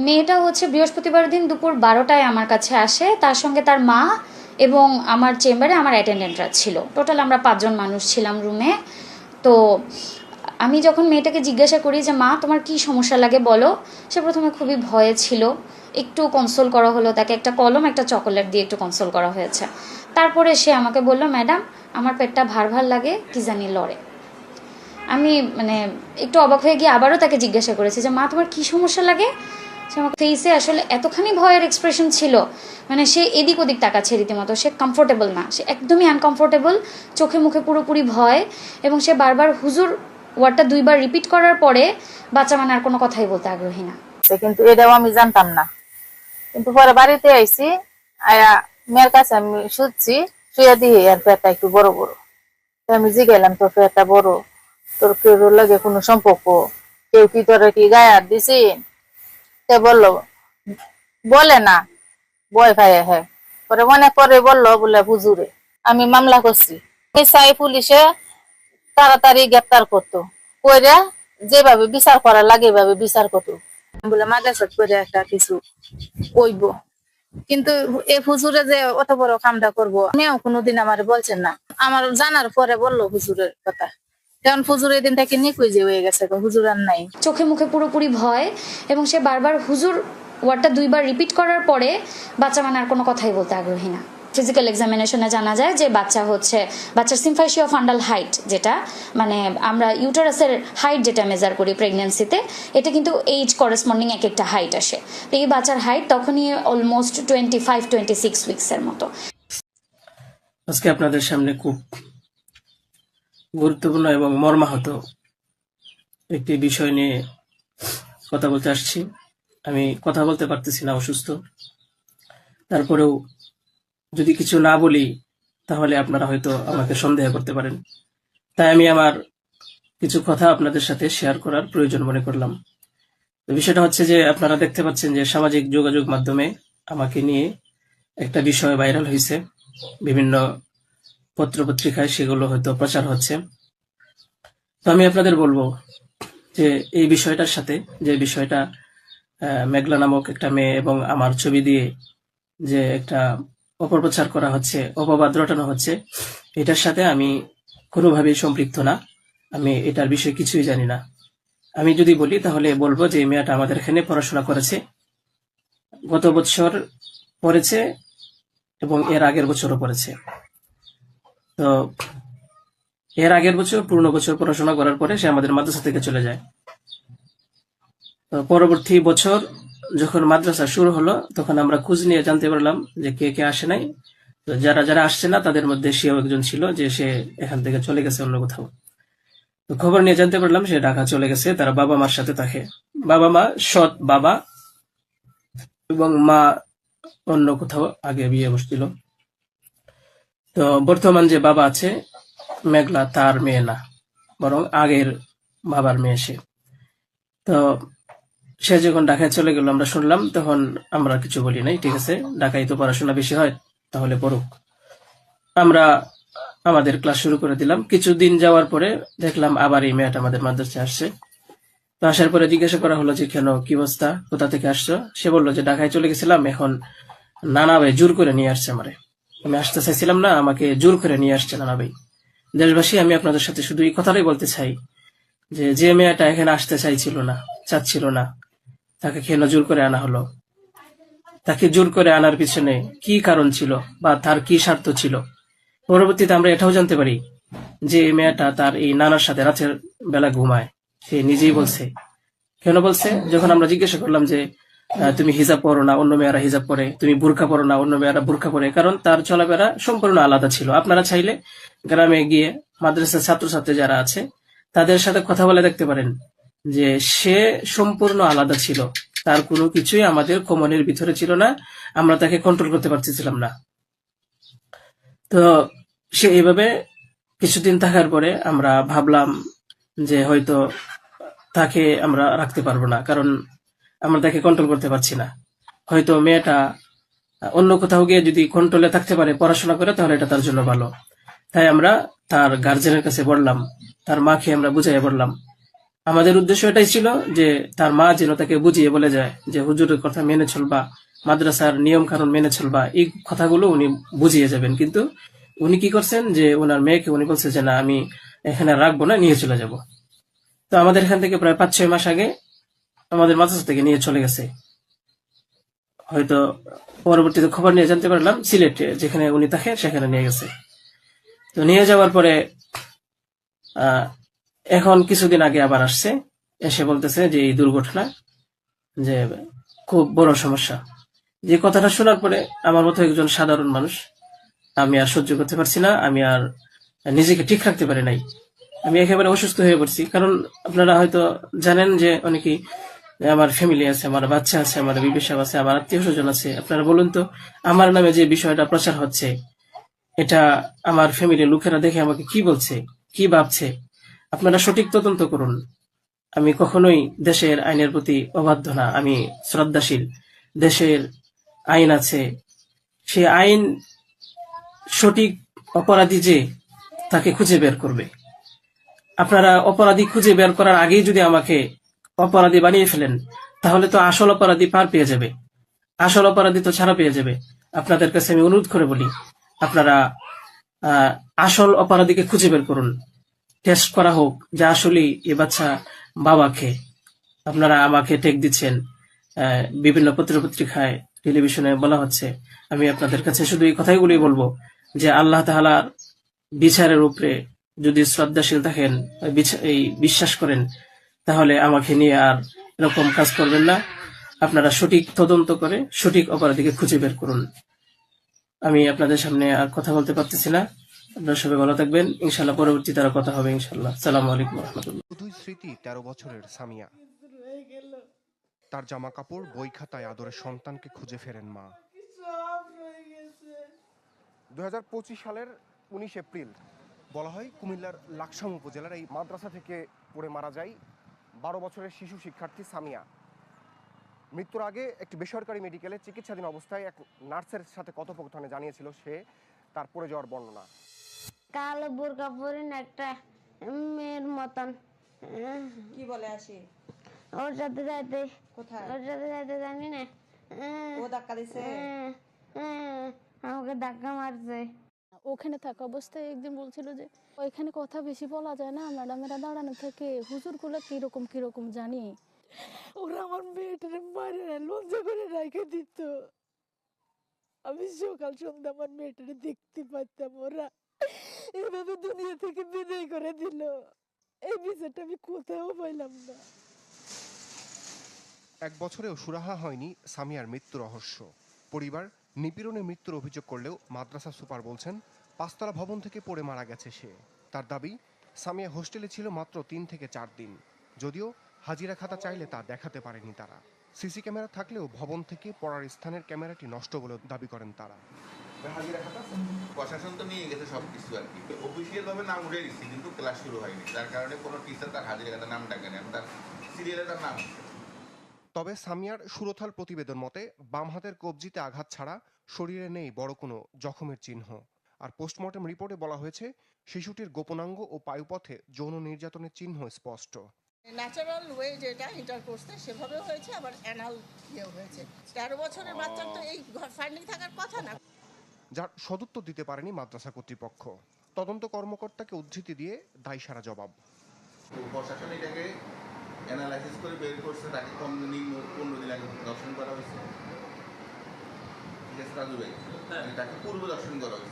মেয়েটা হচ্ছে বৃহস্পতিবার দিন দুপুর 12টায় আমার কাছে আসে, তার সঙ্গে তার মা এবং আমার চেম্বারে আমার অ্যাটেন্ডেন্টরা ছিল। টোটাল আমরা 5জন মানুষ ছিলাম রুমে। তো আমি যখন মেয়েটাকে জিজ্ঞাসা করি যে মা তোমার কি সমস্যা লাগে বলো, সে প্রথমে খুবই ভয়ে ছিল। একটু কনসোল করা হলো, তাকে একটা কলম একটা চকোলেট দিয়ে একটু কনসোল করা হয়েছে। তারপরে সে আমাকে বলল ম্যাডাম আমার পেটটা ভার ভার লাগে, কি জানি লড়ে। আমি মানে একটু অবাক হয়ে গিয়ে আবারও তাকে জিজ্ঞাসা করেছি যে মা তোমার কি সমস্যা লাগে। সে আমার ফেসে আসলে এতখানি ভয়ের এক্সপ্রেশন ছিল, মানে সে এদিক ওদিক তাকাচ্ছে রীতিমতো, সে কমফোর্টেবল না, সে একদমই আনকমফোর্টেবল, চোখে মুখে পুরোপুরি ভয়। এবং সে বারবার হুজুর ওয়ার্ডটা 2বার রিপিট করার পরে বাচ্চা মানে আর কোনো কথাই বলতে আগ্রহী না। কিন্তু এটাও আমি জানতাম না। কিন্তু পরে বাড়িতে আইছি, আয়া মেয়ের কাছে আমি শুচ্ছি, শুয়ে দিয়ে আর পেটটা একটু বড় বড়। আমি জিগাইলাম তোর পেটটা বড়, তোর কেউ লাগে কোনো সম্পর্ক, কেউ কি তোর কি গায়ে হাত দিছি? সে বললো বলে না, বয় ভাই। হ্যাঁ, পরে মনে পরে বললো বলে হুজুরে। আমি মামলা করছি, চাই পুলিশে তাড়াতাড়ি গ্রেপ্তার করতো, কইরা যেভাবে বিচার করা লাগে এভাবে বিচার করতো, বলে মাদ্রাসা করে একটা কিছু কইব। কিন্তু এই হুজুরে যে অত বড় কামটা করবো আমিও কোনোদিন আমার বলছেন না। আমার জানার পরে বললো হুজুরের কথা, কারণ হুজুর এই দিন থেকে নিখোঁজ হয়ে গেছে, হুজুর আর নাই। চোখে মুখে পুরোপুরি ভয় এবং সে বারবার হুজুর ওয়ার্ডটা 2বার রিপিট করার পরে বাচ্চা মানে আর কোনো কথাই বলতে আগ্রহী না। ফিজিক্যাল এক্সামিনেশনে জানা যায় যে বাচ্চার সিম্ফাইসিও ফান্ডাল হাইট, যেটা মানে আমরা ইউটারাসের হাইট যেটা মেজার করি প্রেগন্যান্সিতে, এটা কিন্তু এইজ করেসপন্ডিং এক একটা হাইট আসে। তো এই বাচ্চার হাইট তখনই অলমোস্ট 25-26 উইক্সের মতো। আজকে আপনাদের সামনে খুব গুরুত্বপূর্ণ এবং মর্মাহত একটি বিষয় নিয়ে কথা বলতে আসছি। আমি কথা বলতে পারতেছি না, অসুস্থ। তারপরেও যদি কিছু না বলি তাহলে আপনারা হয়তো আমাকে সন্দেহ করতে পারেন, তাই আমি আমার কিছু কথা আপনাদের সাথে শেয়ার করার প্রয়োজন মনে করলাম। তো বিষয়টা হচ্ছে যে আপনারা দেখতে পাচ্ছেন যে সামাজিক যোগাযোগ মাধ্যমে আমাকে নিয়ে একটা বিষয় ভাইরাল হয়েছে, বিভিন্ন পত্রপত্রিকায় সেগুলো হয়তো প্রচার হচ্ছে। তো আমি আপনাদের বলবো যে এই বিষয়টার সাথে, যে বিষয়টা মেঘলা নামক একটা মেয়ে এবং আমার ছবি দিয়ে যে একটা অপপ্রচার করা হচ্ছে, অপবাদ রটানো হচ্ছে, এটার সাথে আমি কোনোভাবেই সম্পৃক্ত না। আমি এটার বিষয়ে কিছুই জানি না। আমি যদি বলি তাহলে বলবো যে এই মেয়েটা আমাদের এখানে পড়াশোনা করেছে, গত বছর পড়েছে এবং এর আগের বছরও পড়েছে। তো এর আগের বছর পূর্ণ বছর পড়াশোনা করার পরে সে আমাদের মাদ্রাসা থেকে চলে যায়। তো পরবর্তী বছর যখন মাদ্রাসা শুরু হলো তখন আমরা খোঁজ নিয়ে জানতে পারলাম যে কে কে আসে নাই। তো যারা যারা আসছে না তাদের মধ্যে সেও একজন ছিল, যে সে এখান থেকে চলে গেছে অন্য কোথাও। তো খবর নিয়ে জানতে পারলাম সে ঢাকা চলে গেছে, তারা বাবা মার সাথে থাকে। বাবা মা সৎ বাবা এবং মা অন্য কোথাও আগে বিয়ে বসছিল। তো বর্তমান যে বাবা আছে মেঘলা, তার মেয়ে না, বরং আগের বাবার মেয়ে সে। তো সে যখন ঢাকায় চলে গেল আমরা শুনলাম, তখন আমরা কিছু বলি নাই, ঠিক আছে, ঢাকায় তো পড়াশোনা বেশি হয়, তাহলে পড়ুক। আমরা আমাদের ক্লাস শুরু করে দিলাম। কিছুদিন যাওয়ার পরে দেখলাম আবার এই মেয়েটা আমাদের মাদ্রাসায় আসছে। তো আসার পরে জিজ্ঞাসা করা হলো যে কেন, কি অবস্থা, কোথা থেকে আসছো? সে বললো যে ঢাকায় চলে গেছিলাম, এখন নানা ভাই জোর করে নিয়ে আসছে আমারে। আমি আসতে চাইছিলাম না, আমাকে জোর করে নিয়ে আসছে নানা ভাই। দেশবাসী, আমি আপনাদের সাথে শুধু এই কথাটাই বলতে চাই যে যে মেয়েটা এখানে আসতে চাইছিল না, চাচ্ছিল না, তাকে কেন জোর করে আনা হলো? তাকে জোর করে আনার পিছনে কি কারণ ছিল বা তার কি স্বার্থ ছিল? পরবর্তীতে আমরা এটাও জানতে পারি যে এই মেয়েটা তার এই নানার সাথে রাতের বেলা ঘুমায়। সে নিজেই বলছে। কেন বলছে? যখন আমরা জিজ্ঞাসা করলাম যে তুমি হিজাব পরো না, অন্য মেয়েরা হিজাব পরে, তুমি বুরকা পরো না, অন্য মেয়েরা বুরকা পরে, কারণ তার চলাফেরা সম্পূর্ণ আলাদা ছিল। আপনারা চাইলে গ্রামে গিয়ে মাদ্রাসার ছাত্রছাত্রী যারা আছে তাদের সাথে কথা বলে দেখতে পারেন যে সে সম্পূর্ণ আলাদা ছিল। তার কোনো কিছুই আমাদের কমনের ভিতরে ছিল না, আমরা তাকে কন্ট্রোল করতে পারতেছিলাম না। তো সে এইভাবে কিছুদিন থাকার পরে আমরা ভাবলাম যে হয়তো তাকে আমরা রাখতে পারবো না, কারণ আমরা তাকে কন্ট্রোল করতে পারছি না। হয়তো মেয়েটা অন্য কোথাও গিয়ে যদি কন্ট্রোলে থাকতে পারে, পড়াশোনা করে, তাহলে এটা তার জন্য ভালো। তাই আমরা তার গার্জেনের কাছে বললাম, তার মাকে আমরা বুঝাইয়া বললাম আমাদের উদ্দেশ্য এটাই ছিল যে তার মা যেন তাকে বুঝিয়ে বলে যায় যে হুজুরের কথা মেনে চলবা, মাদ্রাসার নিয়ম কানুন মেনে চলবা, এই কথাগুলো উনি বুঝিয়ে যাবেন। কিন্তু উনি কি করছেন যে ওনার মেয়েকে উনি বলছে যে না, আমি এখানে রাখবো না, নিয়ে চলে যাব। তো আমাদের এখান থেকে প্রায় 5-6 মাস আগে আমাদের মাদ্রাসা থেকে নিয়ে চলে গেছে। হয়তো পরবর্তীতে খবর নিয়ে জানতে পারলাম সিলেটে যেখানে উনি থাকে সেখানে নিয়ে গেছে। তো নিয়ে যাওয়ার পরে আহ এখন কিছুদিন আগে আবার আসছে, এসে বলতেছে যে এই দুর্ঘটনা, যে খুব বড় সমস্যা। যে কথাটা শোনার পরে আমার মতো একজন সাধারণ মানুষ, আমি আর সহ্য করতে পারছি না, আমি আর নিজেকে ঠিক রাখতে পারি নাই, আমি একেবারে অসুস্থ হয়ে পড়ছি। কারণ আপনারা হয়তো জানেন যে অনেকেই, আমার ফ্যামিলি আছে, আমার বাচ্চা আছে, আমার বিবি সাহেব আছে, আমার আত্মীয় স্বজন আছে। আপনারা বলুন তো, আমার নামে যে বিষয়টা প্রচার হচ্ছে, এটা আমার ফ্যামিলির লোকেরা দেখে আমাকে কি বলছে, কি ভাবছে, আপনারা সঠিক তদন্ত করুন। আমি কখনোই দেশের আইনের প্রতি অবাধ্য না, আমি শ্রদ্ধাশীল। দেশের আইন আছে, সে আইন সঠিক অপরাধী যে তাকে খুঁজে বের করবে। আপনারা অপরাধী খুঁজে বের করার আগেই যদি আমাকে অপরাধী বানিয়ে ফেলেন, তাহলে তো আসল অপরাধী পার পেয়ে যাবে, আসল অপরাধী তো ছাড়া পেয়ে যাবে। আপনাদের কাছে আমি অনুরোধ করে বলি, আপনারা আসল অপরাধীকে খুঁজে বের করুন, টেস্ট করা হোক যে আসলেই এ বাচ্চা বাবাকে। আপনারা আমাকে টেক দিচ্ছেন, বিভিন্ন পত্রপত্রিকায় টেলিভিশনে বলা হচ্ছে। আমি আপনাদের কাছে শুধু এই কথাগুলোই বলবো যে আল্লাহ তাআলার বিচারের উপরে যদি শ্রদ্ধাশীল থাকেন, এই বিশ্বাস করেন, তাহলে আমাকে নিয়ে আর এরকম কাজ করবেন না। আপনারা সঠিক তদন্ত করে সঠিক অপরাধীকে খুঁজে বের করুন। আমি আপনাদের সামনে আর কথা বলতে পারতেছি না। আপনারা সবাই ভালো থাকবেন, ইনশাল্লাহ পরবর্তীতে আরো কথা হবে ইনশাল্লাহ। আসসালামু আলাইকুম ওয়া রাহমাতুল্লাহ। শুধুই স্মৃতি 13 বছরের সামিয়া। তার জামা কাপড়, বই খাতায় আদরের সন্তানকে খুঁজে ফেরেন মা। 2025 সালের 19 এপ্রিল বলা হয় কুমিল্লার লাকসাম উপজেলার এই মাদ্রাসা থেকে পড়ে মারা যায় 12 বছরের শিশু শিক্ষার্থী সামিয়া। মৃত্যুর আগে একটি বেসরকারি মেডিকেলে চিকিৎসাধীন অবস্থায় এক নার্সের সাথে কথোপকথনে জানিয়েছিল সে তার পড়ে যাওয়ার বর্ণনা। কালো বোরকা পরেন একটা মেয়ের মতন কি বলে আসি ওর সাথে যাইতে, কোথায় ওর সাথে যাইতে জানি না, ও ধাক্কা দিছে আমাকে ধাক্কা মারছে। ওখানে থাকা অবস্থায় একদিন বলছিল যে ওইখানে কথা বেশি বলা যায় না, ম্যাডামেরা দাঁড়ানো থেকে হুজুরগুলো কিরকম কিরকম জানি। ওরা আমার মেয়েটারে মারে লজ্জা করে রেখে দিত। আমি সকাল সন্ধ্যা আমার মেয়েটারে দেখতে পাইতাম, ওরা এভাবে দুনিয়া থেকে বিদায় করে দিল। এই বিষয়টা আমি কোথাও পাইলাম না। 1 বছরেও সুরাহা হয়নি সামিয়ার মৃত্যু রহস্য। পরিবার নিপীড়নের মৃত্যুর অভিযোগ করলেও মাদ্রাসা সুপার বলছেন 5তলা ভবন থেকে পড়ে মারা গেছে সে। তার দাবি, সামিয়া হোস্টেলে ছিল মাত্র 3 থেকে 4 দিন। যদিও হাজিরা খাতা চাইলে তা দেখাতে পারেনি তারা। সিসি ক্যামেরা থাকলেও ভবন থেকে পড়ার স্থানের ক্যামেরাটি নষ্ট বলে দাবি করেন তারা। প্রশাসন তো নিয়ে গেছে সবকিছু আর কি, অফিসিয়াল ভাবে নাম উঠে দিচ্ছি, কিন্তু ক্লাস শুরু হয়নি, যার কারণে কোনো টিচার তার হাজিরা খাতার নাম ডাকেনি, তার সিরিয়ালে তার নাম। তবে সামিয়ার সুরথাল প্রতিবেদন মতে বাম হাতের কবজিতে আঘাত ছাড়া শরীরে নেই বড় কোনো জখমের চিহ্ন। আর পোস্টমর্টেম রিপোর্টে বলা হয়েছে শিশুটির গোপনাঙ্গ ও পায়ুপথে যৌন নির্যাতনের চিহ্ন স্পষ্ট। ন্যাচারাল ওয়ে যেটা ইন্টারকোর্সে সেভাবে হয়েছে, আবার অ্যানাল ইয়ে হয়েছে। 13 বছরের বাচ্চার তো এই ফান্ডিং থাকার কথা না। যার সদুত্তর দিতে পারেনি মাদ্রাসা কর্তৃপক্ষ। তদন্ত কর্মকর্তাকে উদ্ধৃতি দিয়ে দায়সারা জবাব। প্রশাসন এটাকে অ্যানালাইসিস করে বের করছে, তাকে কম দিন 15 দিন আগে দর্শন করা হয়েছে। ঠিক আছে রাজু ভাই, তাকে পূর্ব দর্শন করা হয়েছে।